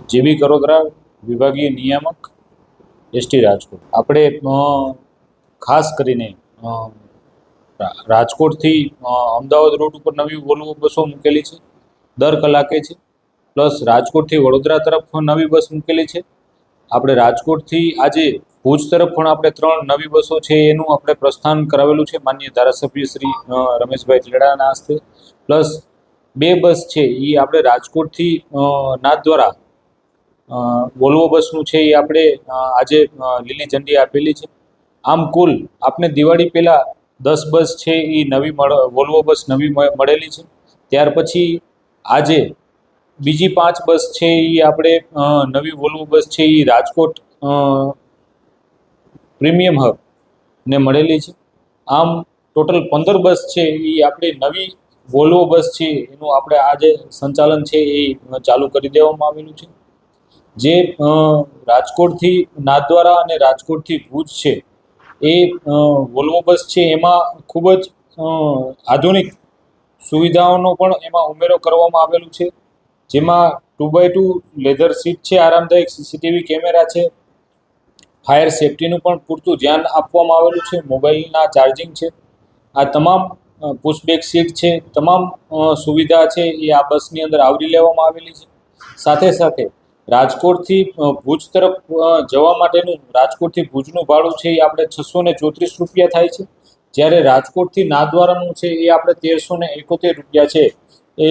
GB કરોદરા, વિભાગીય નિયામક, ST Rajkot. આપણે ખાસ કરીને રાજકોટથી અમદાવાદ રૂટ ઉપર નવી વોલ્વો બસો મૂકેલી છે, દર કલાકે છે. પ્લસ રાજકોટથી વડોદરા તરફ નવી બસ મૂકેલી છે. આપણે રાજકોટથી આજે ભુજ તરફ પણ આપણે 3 નવી બસો છે એનું આપણે પ્રસ્થાન કરાવેલું છે માનનીય ધારાસભ્ય શ્રી રમેશભાઈ ચેડાના હસ્તે. પ્લસ 2 બસ છે એ આપણે રાજકોટથી નાથદ્વારા વોલ્વો બસનું છે એ આપણે આજે લીલી ઝંડી આપેલી છે. આમ કુલ આપણે દિવાળી પહેલા 10 બસ છે એ નવી વોલ્વો બસ નવી મળેલી છે. ત્યાર પછી આજે બીજી 5 બસ છે એ આપણે નવી વોલ્વો બસ છે એ રાજકોટ પ્રીમિયમ હબ ને મળેલી છે. આમ ટોટલ 15 બસ છે એ આપણે નવી વોલ્વો બસ છે એનું આપણે આજે સંચાલન છે એ ચાલુ કરી દેવામાં આવેલું છે. જે રાજકોટથી નાથદ્વારા અને રાજકોટથી ભુજ છે એ વોલ્વો બસ છે એમાં ખૂબ જ આધુનિક સુવિધાઓનો પણ એમાં ઉમેરો કરવામાં આવેલું છે. જેમાં 2x2 લેધર સીટ છે, આરામદાયક સીસીટીવી કેમેરા છે, ફાયર સેફટીનું પણ પૂરતું ધ્યાન આપવામાં આવેલું છે, મોબાઈલના ચાર્જિંગ છે, આ તમામ પુશબેક સીટ છે, તમામ સુવિધા છે એ આ બસની અંદર આવરી લેવામાં આવેલી છે. સાથે સાથે રાજકોટથી ભુજ તરફ જવા માટેનું રાજકોટથી ભુજનું ભાડું છે એ આપણે 634 રૂપિયા થાય છે. જ્યારે રાજકોટથી નાથદ્વારાનું છે એ આપણે 1371 રૂપિયા છે એ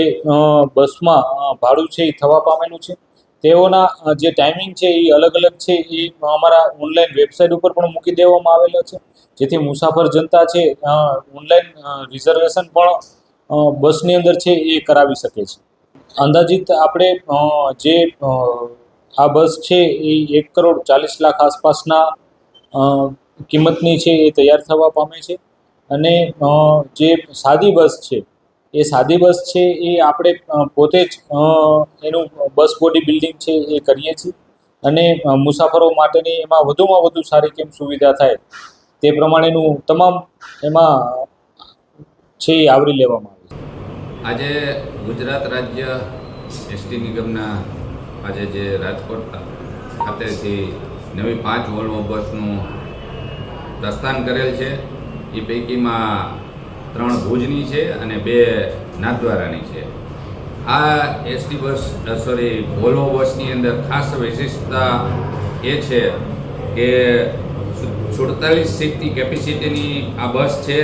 બસમાં ભાડું છે એ થવા પામેલું છે. તેઓના જે ટાઈમિંગ છે એ અલગ અલગ છે એ અમારા ઓનલાઈન વેબસાઇટ ઉપર પણ મૂકી દેવામાં આવેલો છે, જેથી મુસાફર જનતા છે ઓનલાઈન રિઝર્વેશન પણ બસની અંદર છે એ કરાવી શકે છે. અંદાજિત આપણે જે આ બસ છે એ 1,40,00,000 આસપાસના કિંમતની છે એ તૈયાર થવા પામે છે. અને જે સાદી બસ છે એ સાદી બસ છે એ આપણે પોતે જ એનું બસ બોડી બિલ્ડિંગ છે એ કરીએ છીએ અને મુસાફરો માટેની એમાં વધુમાં વધુ સારી કેમ સુવિધા થાય તે પ્રમાણેનું તમામ એમાં છે એ આવરી લેવામાં આવે છે. આજે ગુજરાત રાજ્ય એસટી નિગમના આજે જે રાજકોટ ખાતેથી નવી 5 વોલ્વો બસનું પ્રસ્થાન કરેલ છે. એ પૈકીમાં 3 ભુજની છે અને 2 નાથદ્વારાની છે. આ એસટી બસ વોલ્વો બસની અંદર ખાસ વિશેષતા એ છે કે 47 સીટની કેપેસિટીની આ બસ છે.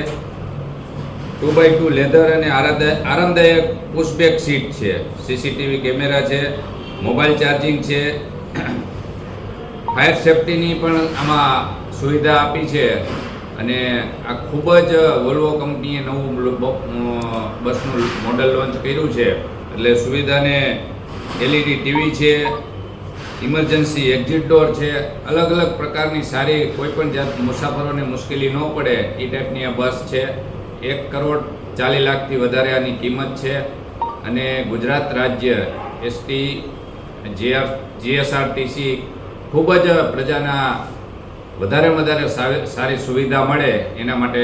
2x2 લેધર અને આરામદાયક પુશબેક સીટ છે, સીસીટીવી કેમેરા છે, મોબાઈલ ચાર્જિંગ છે, ફાયર સેફટીની પણ આમાં સુવિધા આપી છે. અને આ ખૂબ જ વોલ્વો કંપનીએ નવું બસનું મોડલ લોન્ચ કર્યું છે. એટલે સુવિધાને એલઈડી ટીવી છે, ઇમરજન્સી એક્ઝિટ ડોર છે, અલગ અલગ પ્રકારની સારી કોઈપણ જાત મુસાફરોને મુશ્કેલી ન પડે એ ટાઈપની આ બસ છે. 1,40,00,000થી વધારે આની કિંમત છે. અને ગુજરાત રાજ્ય એસટી જીએસઆરટીસી ખૂબ જ પ્રજાના વધારે સારી સુવિધા મળે એના માટે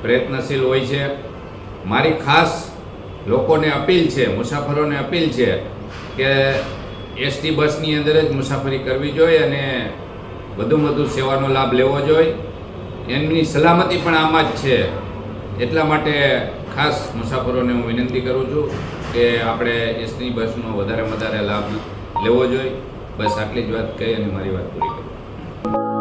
પ્રયત્નશીલ હોય છે. મારી ખાસ લોકોને અપીલ છે, મુસાફરોને અપીલ છે કે એસટી બસની અંદર જ મુસાફરી કરવી જોઈએ અને વધુ સેવાનો લાભ લેવો જોઈએ. એમની સલામતી પણ આમાં જ છે. એટલા માટે ખાસ મુસાફરોને હું વિનંતી કરું છું કે આપણે એસટી બસનો વધારે લાભ લેવો જોઈએ. બસ આટલી જ વાત કહી અને મારી વાત પૂરી કરું.